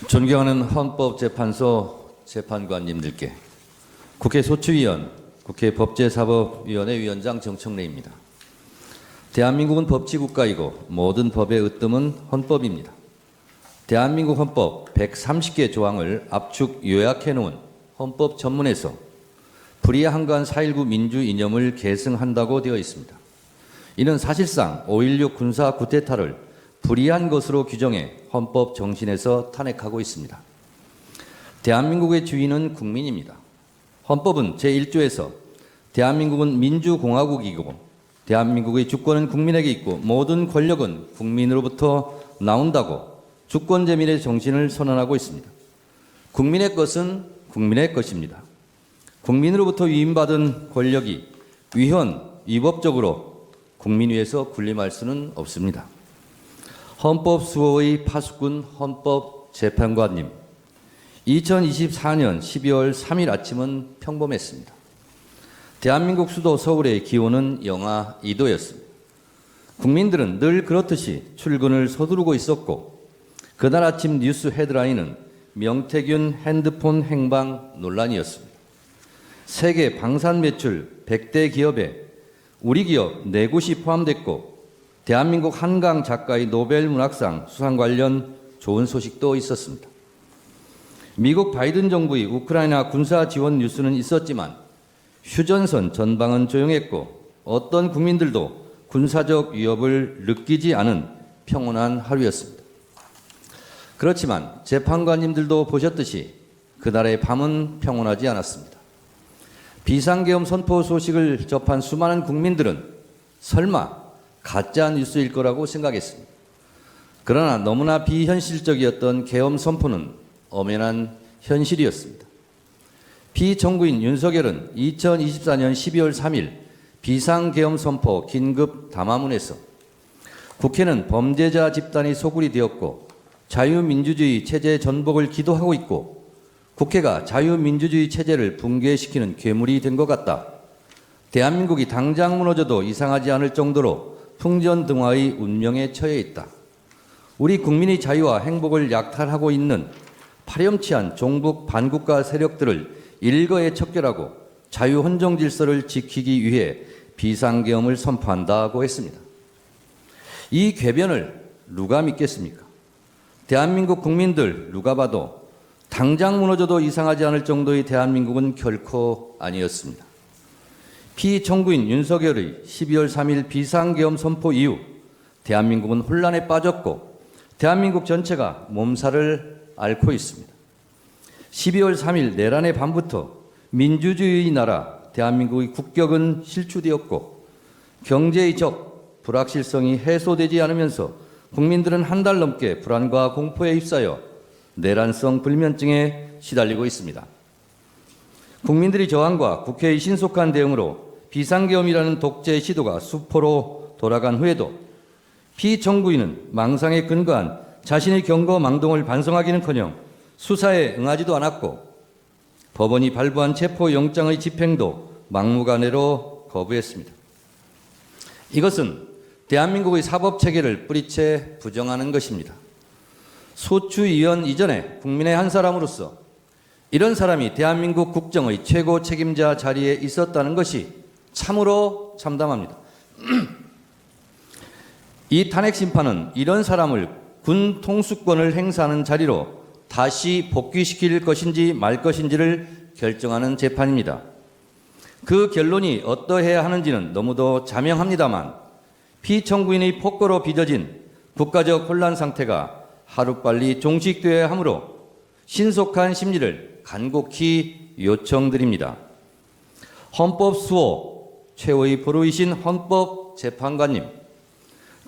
존경하는 헌법재판소 재판관님들께, 국회 소추위원, 국회 법제사법위원회 위원장 정청래입니다. 대한민국은 법치국가이고 모든 법의 으뜸은 헌법입니다. 대한민국 헌법 130개 조항을 압축 요약해 놓은 헌법 전문에서 불의한간 4.19 민주 이념을 계승한다고 되어 있습니다. 이는 사실상 5.16 군사 쿠데타를 불의한 것으로 규정해 헌법 정신에서 탄핵하고 있습니다. 대한민국의 주인은 국민입니다. 헌법은 제1조에서 대한민국은 민주공화국이고 대한민국의 주권은 국민에게 있고 모든 권력은 국민으로부터 나온다고 주권제민의 정신을 선언하고 있습니다. 국민의 것은 국민의 것입니다. 국민으로부터 위임받은 권력이 위헌, 위법적으로 국민 위에서 군림할 수는 없습니다. 헌법수호의 파수꾼 헌법재판관님, 2024년 12월 3일 아침은 평범했습니다. 대한민국 수도 서울의 기온은 영하 2도였습니다. 국민들은 늘 그렇듯이 출근을 서두르고 있었고, 그날 아침 뉴스 헤드라인은 명태균 핸드폰 행방 논란이었습니다. 세계 방산 매출 100대 기업에 우리 기업 4곳이 포함됐고, 대한민국 한강 작가의 노벨 문학상 수상 관련 좋은 소식도 있었습니다. 미국 바이든 정부의 우크라이나 군사 지원 뉴스는 있었지만 휴전선 전방은 조용했고 어떤 국민들도 군사적 위협을 느끼지 않은 평온한 하루였습니다. 그렇지만 재판관님들도 보셨듯이 그날의 밤은 평온하지 않았습니다. 비상계엄 선포 소식을 접한 수많은 국민들은 설마 가짜 뉴스일 거라고 생각했습니다. 그러나 너무나 비현실적이었던 계엄 선포는 엄연한 현실이었습니다. 피청구인 윤석열은 2024년 12월 3일 비상계엄 선포 긴급 담화문에서 국회는 범죄자 집단이 소굴이 되었고 자유민주주의 체제 전복을 기도하고 있고 국회가 자유민주주의 체제를 붕괴시키는 괴물이 된 것 같다. 대한민국이 당장 무너져도 이상하지 않을 정도로 풍전등화의 운명에 처해 있다. 우리 국민의 자유와 행복을 약탈하고 있는 파렴치한 종북 반국가 세력들을 일거에 척결하고 자유헌정 질서를 지키기 위해 비상계엄을 선포한다고 했습니다. 이 궤변을 누가 믿겠습니까? 대한민국 국민들 누가 봐도 당장 무너져도 이상하지 않을 정도의 대한민국은 결코 아니었습니다. 피청구인 윤석열의 12월 3일 비상계엄 선포 이후 대한민국은 혼란에 빠졌고 대한민국 전체가 몸살을 앓고 있습니다. 12월 3일 내란의 밤부터 민주주의의 나라 대한민국의 국격은 실추되었고 경제의 적, 불확실성이 해소되지 않으면서 국민들은 한 달 넘게 불안과 공포에 휩싸여 내란성 불면증에 시달리고 있습니다. 국민들의 저항과 국회의 신속한 대응으로 비상계엄이라는 독재 시도가 수포로 돌아간 후에도 피청구인은 망상에 근거한 자신의 경거망동을 반성하기는커녕 수사에 응하지도 않았고 법원이 발부한 체포영장의 집행도 막무가내로 거부했습니다. 이것은 대한민국의 사법체계를 뿌리채 부정하는 것입니다. 소추위원 이전에 국민의 한 사람으로서 이런 사람이 대한민국 국정의 최고 책임자 자리에 있었다는 것이 참으로 참담합니다. 이 탄핵 심판은 이런 사람을 군 통수권을 행사하는 자리로 다시 복귀시킬 것인지 말 것인지를 결정하는 재판입니다. 그 결론이 어떠해야 하는지는 너무도 자명합니다만 피청구인의 폭거로 빚어진 국가적 혼란 상태가 하루빨리 종식되어야 하므로 신속한 심리를 간곡히 요청드립니다. 헌법 수호 최후의 보루이신 헌법재판관님,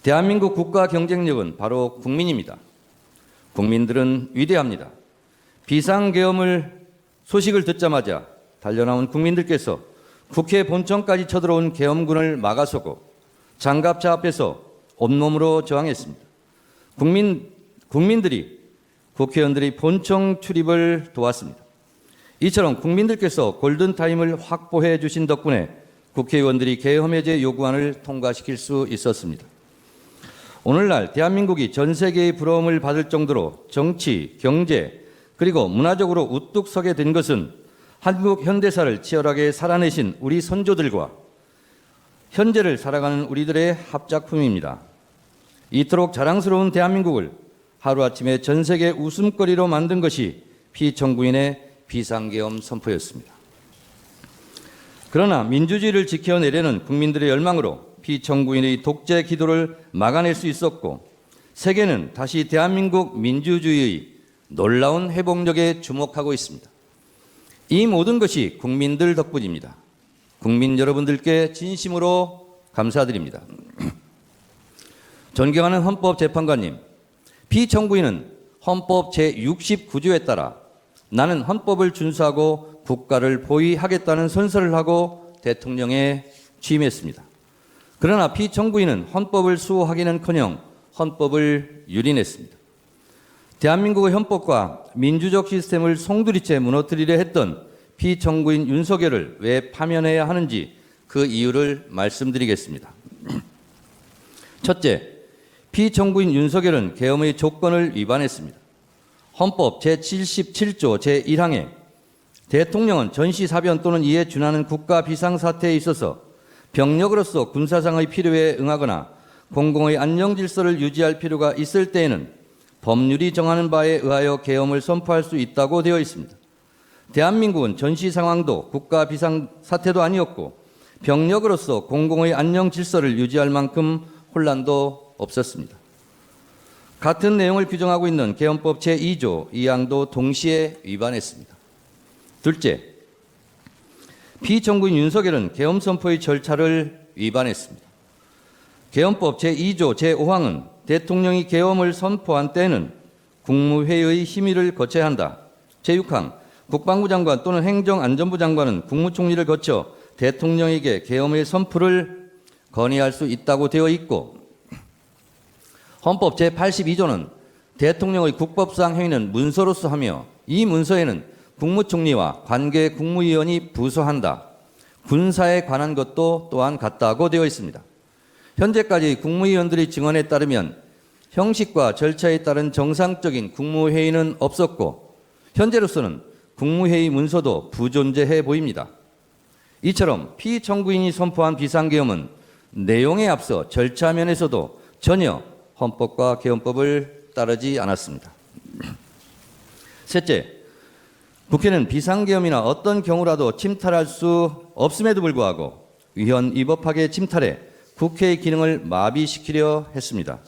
대한민국 국가 경쟁력은 바로 국민입니다. 국민들은 위대합니다. 비상계엄을 소식을 듣자마자 달려나온 국민들께서 국회 본청까지 쳐들어온 계엄군을 막아서고 장갑차 앞에서 온몸으로 저항했습니다. 국민들이 국회의원들의 본청 출입을 도왔습니다. 이처럼 국민들께서 골든타임을 확보해 주신 덕분에 국회의원들이 계엄 해제 요구안을 통과시킬 수 있었습니다. 오늘날 대한민국이 전 세계의 부러움을 받을 정도로 정치, 경제, 그리고 문화적으로 우뚝 서게 된 것은 한국 현대사를 치열하게 살아내신 우리 선조들과 현재를 살아가는 우리들의 합작품입니다. 이토록 자랑스러운 대한민국을 하루아침에 전 세계 웃음거리로 만든 것이 피청구인의 비상계엄 선포였습니다. 그러나 민주주의를 지켜내려는 국민들의 열망으로 피청구인의 독재 기도를 막아낼 수 있었고, 세계는 다시 대한민국 민주주의의 놀라운 회복력에 주목하고 있습니다. 이 모든 것이 국민들 덕분입니다. 국민 여러분들께 진심으로 감사드립니다. 존경하는 헌법재판관님, 피청구인은 헌법 제69조에 따라 나는 헌법을 준수하고 국가를 보위하겠다는 선서를 하고 대통령에 취임했습니다. 그러나 피청구인은 헌법을 수호하기는커녕 헌법을 유린했습니다. 대한민국의 헌법과 민주적 시스템을 송두리째 무너뜨리려 했던 피청구인 윤석열을 왜 파면해야 하는지 그 이유를 말씀드리겠습니다. 첫째, 피청구인 윤석열은 계엄의 조건을 위반했습니다. 헌법 제77조 제1항에 대통령은 전시사변 또는 이에 준하는 국가 비상사태에 있어서 병력으로서 군사상의 필요에 응하거나 공공의 안정질서를 유지할 필요가 있을 때에는 법률이 정하는 바에 의하여 계엄을 선포할 수 있다고 되어 있습니다. 대한민국은 전시 상황도 국가 비상사태도 아니었고 병력으로서 공공의 안정질서를 유지할 만큼 혼란도 없었습니다. 같은 내용을 규정하고 있는 계엄법 제2조 2항도 동시에 위반했습니다. 둘째, 피청구인 윤석열은 계엄 선포의 절차를 위반했습니다. 계엄법 제2조 제5항은 대통령이 계엄을 선포한 때는 국무회의의 심의를 거쳐야 한다. 제6항, 국방부 장관 또는 행정안전부 장관은 국무총리를 거쳐 대통령에게 계엄의 선포를 건의할 수 있다고 되어 있고, 헌법 제82조는 대통령의 국법상 행위는 문서로서 하며 이 문서에는 국무총리와 관계 국무위원이 부서한다. 군사에 관한 것도 또한 같다고 되어 있습니다. 현재까지 국무위원들의 증언에 따르면 형식과 절차에 따른 정상적인 국무회의는 없었고 현재로서는 국무회의 문서도 부존재해 보입니다. 이처럼 피청구인이 선포한 비상계엄은 내용에 앞서 절차 면에서도 전혀 헌법과 계엄법을 따르지 않았습니다. 셋째, 국회는 비상계엄이나 어떤 경우라도 침탈할 수 없음에도 불구하고 위헌위법하게 침탈해 국회의 기능을 마비시키려 했습니다.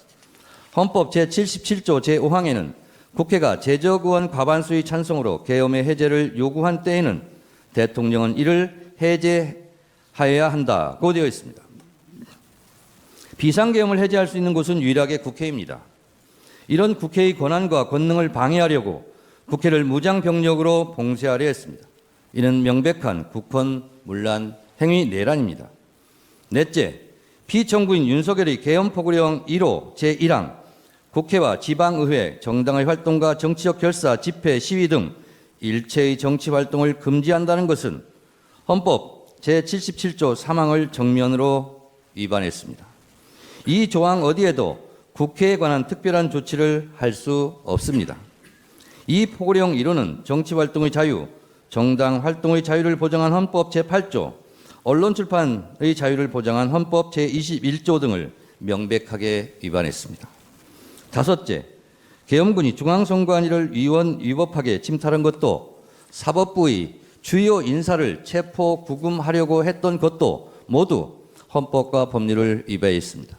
헌법 제77조 제5항에는 국회가 제적의원 과반수의 찬성으로 계엄의 해제를 요구한 때에는 대통령은 이를 해제하여야 한다고 되어 있습니다. 비상계엄을 해제할 수 있는 곳은 유일하게 국회입니다. 이런 국회의 권한과 권능을 방해하려고 국회를 무장병력으로 봉쇄하려 했습니다. 이는 명백한 국헌문란 행위 내란입니다. 넷째, 피청구인 윤석열의 계엄포고령 1호 제1항 국회와 지방의회, 정당의 활동과 정치적 결사, 집회, 시위 등 일체의 정치활동을 금지한다는 것은 헌법 제77조 3항을 정면으로 위반했습니다. 이 조항 어디에도 국회에 관한 특별한 조치를 할 수 없습니다. 이 포고령 1호는 정치활동의 자유, 정당 활동의 자유를 보장한 헌법 제8조, 언론 출판의 자유를 보장한 헌법 제21조 등을 명백하게 위반했습니다. 다섯째, 계엄군이 중앙선관위를 위헌위법하게 침탈한 것도 사법부의 주요 인사를 체포 구금하려고 했던 것도 모두 헌법과 법률을 위반했습니다.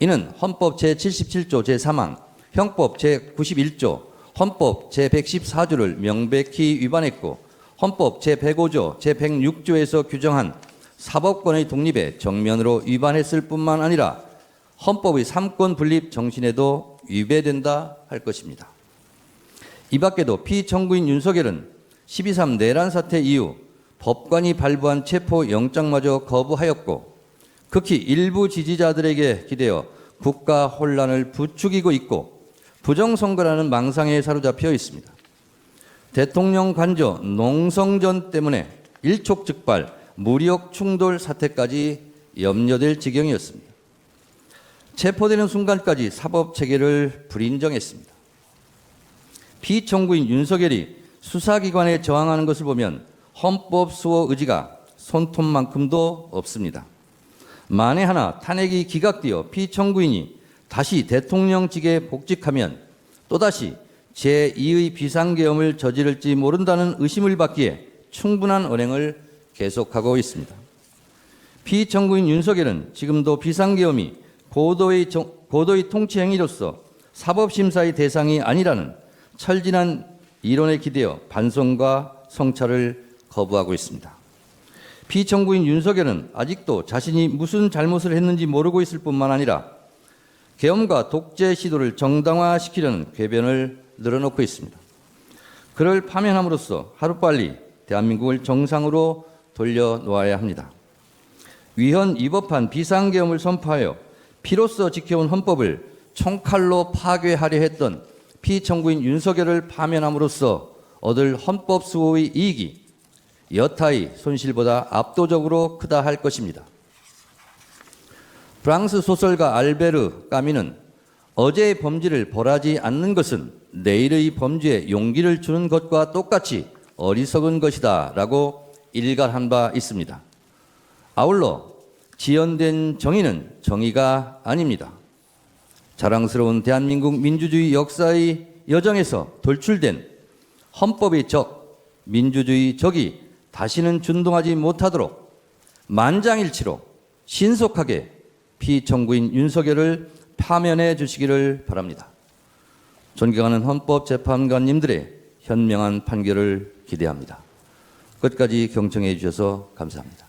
이는 헌법 제77조 제3항, 형법 제91조, 헌법 제114조를 명백히 위반했고 헌법 제105조, 제106조에서 규정한 사법권의 독립에 정면으로 위반했을 뿐만 아니라 헌법의 삼권 분립 정신에도 위배된다 할 것입니다. 이 밖에도 피청구인 윤석열은 12.3 내란 사태 이후 법관이 발부한 체포영장마저 거부하였고 극히 일부 지지자들에게 기대어 국가 혼란을 부추기고 있고 부정선거라는 망상에 사로잡혀 있습니다. 대통령 관저 농성전 때문에 일촉즉발 무력 충돌 사태까지 염려될 지경이었습니다. 체포되는 순간까지 사법체계를 불인정했습니다. 피청구인 윤석열이 수사기관에 저항하는 것을 보면 헌법 수호 의지가 손톱만큼도 없습니다. 만에 하나 탄핵이 기각되어 피청구인이 다시 대통령직에 복직하면 또다시 제2의 비상계엄을 저지를지 모른다는 의심을 받기에 충분한 언행을 계속하고 있습니다. 피청구인 윤석열은 지금도 비상계엄이 고도의 통치 행위로서 사법심사의 대상이 아니라는 철진한 이론에 기대어 반성과 성찰을 거부하고 있습니다. 피청구인 윤석열은 아직도 자신이 무슨 잘못을 했는지 모르고 있을 뿐만 아니라 계엄과 독재 시도를 정당화시키려는 궤변을 늘어놓고 있습니다. 그를 파면함으로써 하루빨리 대한민국을 정상으로 돌려놓아야 합니다. 위헌 위법한 비상계엄을 선포하여 피로써 지켜온 헌법을 총칼로 파괴하려 했던 피청구인 윤석열을 파면함으로써 얻을 헌법 수호의 이익이 여타의 손실보다 압도적으로 크다 할 것입니다. 프랑스 소설가 알베르 까미는 어제의 범죄를 벌하지 않는 것은 내일의 범죄에 용기를 주는 것과 똑같이 어리석은 것이다 라고 일갈한 바 있습니다. 아울러 지연된 정의는 정의가 아닙니다. 자랑스러운 대한민국 민주주의 역사의 여정에서 돌출된 헌법의 적, 민주주의 적이 다시는 준동하지 못하도록 만장일치로 신속하게 피청구인 윤석열을 파면해 주시기를 바랍니다. 존경하는 헌법재판관님들의 현명한 판결을 기대합니다. 끝까지 경청해 주셔서 감사합니다.